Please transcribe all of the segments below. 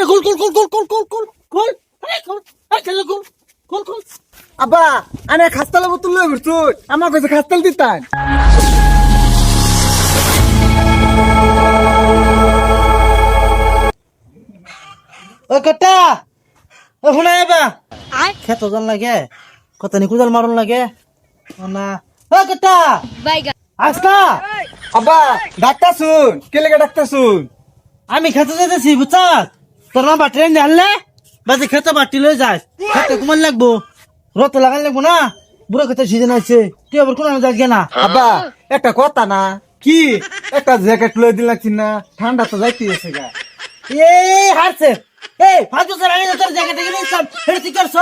খোল খোল খোল খোল খোল খোল খোল খোল খোল খোল খোল খোল খোল। আব্বা আনে খাস্তালে বোতল লই ঘুরছো আমার কাছে খাস্তাল দিতান। ও কটা ও শুনে বা খেত জন লাগে কত নি কুদাল মারন লাগে না ও কটা বাইগা আসনা আব্বা ডাক্তার শুন কে লেগে ডাক্তার শুন। আমি খেতে যেতেছি বুঝছা তোর মা ট্রেন জানলে বাজে খেতে বাটি লই যাস খেতে কুমান লাগবো রত লাগান লাগবো না বুড়ো খেতে সিজন আছে তুই আবার কোন যাস না আব্বা একটা কথা না কি একটা জ্যাকেট লই দিন লাগছিস না ঠান্ডা তো যাইতে এসে গা। এই হারছে এই 5 বছর আগে তোর জ্যাকেট কিনে সব হেড়ে তুই করছ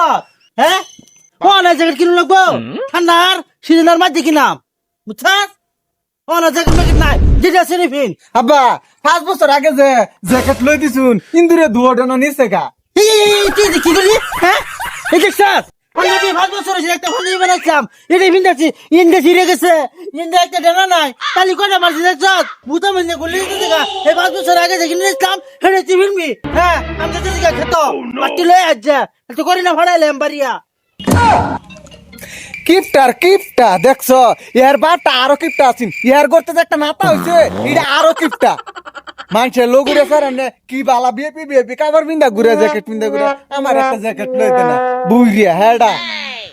হ্যাঁ কোন জ্যাকেট কিনে লাগবো ঠান্ডার সিজনের মাঝে কিনাম বুঝছাস কোন জ্যাকেট ম্যাকেট নাই যেটা সেরিফিন আব্বা 5 বছর আগে যে জ্যাকেট লই দিছুন ইন্দুরে দুয়াডানো নিছে গা। তুই কি করলি হ্যাঁ এই দেখ স্যার আমি 5 বছর হয়েছে একটা ফোন বানাইছিলাম এটা ভিন্দাছি ইন্দে ছিঁড়ে গেছে ইন্দে একটা ডানা নাই তালি কয়টা মারছি দেখছ বুতা মানে গলি দিতে এই 5 বছর আগে দেখি নিয়েছিলাম হেড়ে তুই ভিনবি হ্যাঁ আমি তো দিকে খেত মাটি লয়ে আজ্জা তো করি না ভাড়াইলাম বাড়িয়া কিপটা দেখছ ইয়ার বাটা আরো কিপটা আছিন ইয়ার করতে যে একটা নাতা হইছে এটা আরো কিপটা মানুষের লোক উড়ে স্যার কি বালা বিএপি কাবার বিন্দা ঘুরে জ্যাকেট বিন্দা ঘুরে আমার একটা জ্যাকেট লই দে না বুইরিয়া হেডা।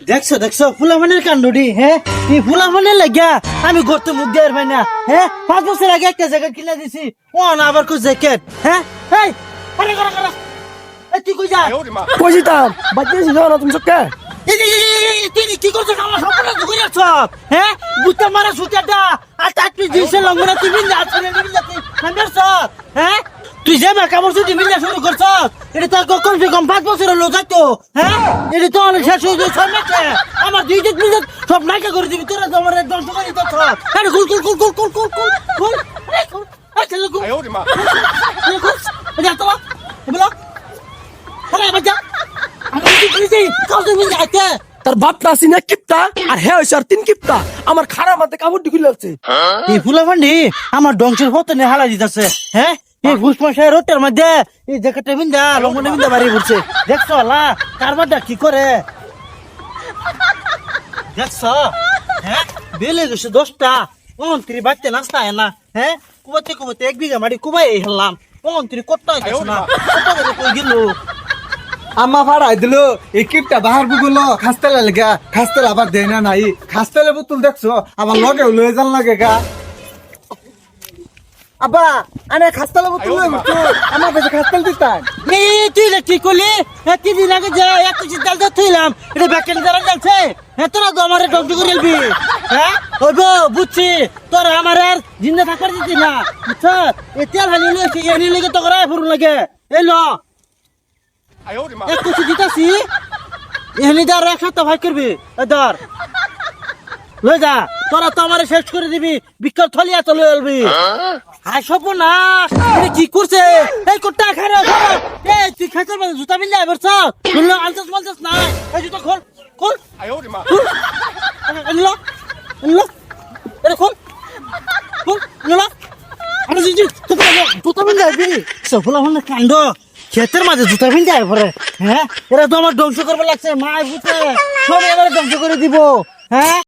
দেখছো ফুলামানের কাণ্ডটি হ্যাঁ এই ফুলামানের লাগিয়া আমি গর্তে মুখ দেওয়ার ভাই না হ্যাঁ 5 বছর আগে একটা জ্যাকেট কিনে দিছি ও না আবার কোন জ্যাকেট হ্যাঁ এই আরে করা তুই কই যা কইতাম বাচ্চাছি যাও না তুমি সবকে তুই কি করছিস আমার সম্পূর্ণ ধুকে যাচ্ছ হ্যাঁ বুঝতে মারা সুতাটা আর তার তুই জিনিসের লঙ্ঘনা তুই বিন্দা আসলে হ্যাঁ তুই যে বা কামড় তুই বিন্দা শুরু করছ এটা তোর কমসে কম 5 বছরের লোক যাইতো হ্যাঁ এটা তো অনেক শেষ হয়ে যাচ্ছে আমার 2 দিন মিনিট সব নাইকা করে দিবি তোরা তো আমার ধ্বংস করে দিচ্ছ আরে কুল কুল কুল কুল কুল কুল কুল কুল কুল আচ্ছা কুল কুল যা তো বলো আরে বাজা আমি কি করেছি কাউকে মিলে আইতে তার বাপ না সিনা কিপটা আর হে হইছে আর 3 কিপটা আমার খারাপ মাতে কামড় ঢুকে লাগছে। এই ফুলাফান্ডি আমার ডংসের পতনে হালা দিতেছে হ্যাঁ এই ফুসফাসের রোটের মধ্যে এই জ্যাকেটটা বিন্দা লঙ্গনে বিন্দা বাড়ি পড়ছে দেখছো লা কারবারটা কি করে দেখছো হ্যাঁ বেলে গেছে 10টা অন্তরি বাচ্চা নাস্তা না হ্যাঁ কুবাতে 1 বিঘা মাটি কুবাই হেললাম অন্তরি কত হইছে না কত করে কই গেল আম্মা ভাড়াই দিল এই কিপটা বাহার বুগুলো খাস্তেলা লেগা খাস্তেলা আবার দেয় না নাই খাস্তেলে বোতল দেখছো আবার লগে লয়ে যান লাগে গা। আব্বা আনে খাস্তেলা বোতল লই ঘুরছো আমার কাছে খাস্তেল দিতান। এই তুই কি করলি হ্যাঁ 3 দিন আগে যা এত চিন্তাল তো থইলাম এটা ব্যাকেন্ড দ্বারা যাচ্ছে হ্যাঁ তোরা তো আমার ডক্টর করে এলবি হ্যাঁ ওই বুঝছি তোরা আমার আর জিন্দা থাকার দিতি না বুঝছ এই তেল হানি লইছি এনি লাগে তো করাই ফুরুন লাগে এই ল এক কিছু দিতাছি এনি দার এক সপ্তাহ ভাই করবি ধর লই যা তোরা তো আমার শেষ করে দিবি বিকল থলিয়া তো লই এলবি হাই সব না কি করছে এই কোটা খারে এই তুই খাইছর মানে জুতা মিল যায় বরছ শুনলো আলতাস মালতাস না এই জুতা খোল খোল লো আরে খোল খোল লো আরে জি জুতা মিল যায় বি সফলা হল কাণ্ড ক্ষেতের মাঝে জুতা মিল যায় পরে হ্যাঁ এরা তো আমার ধ্বংস করবে লাগছে মাই বুতে সব এবারে ধ্বংস করে দিব হ্যাঁ।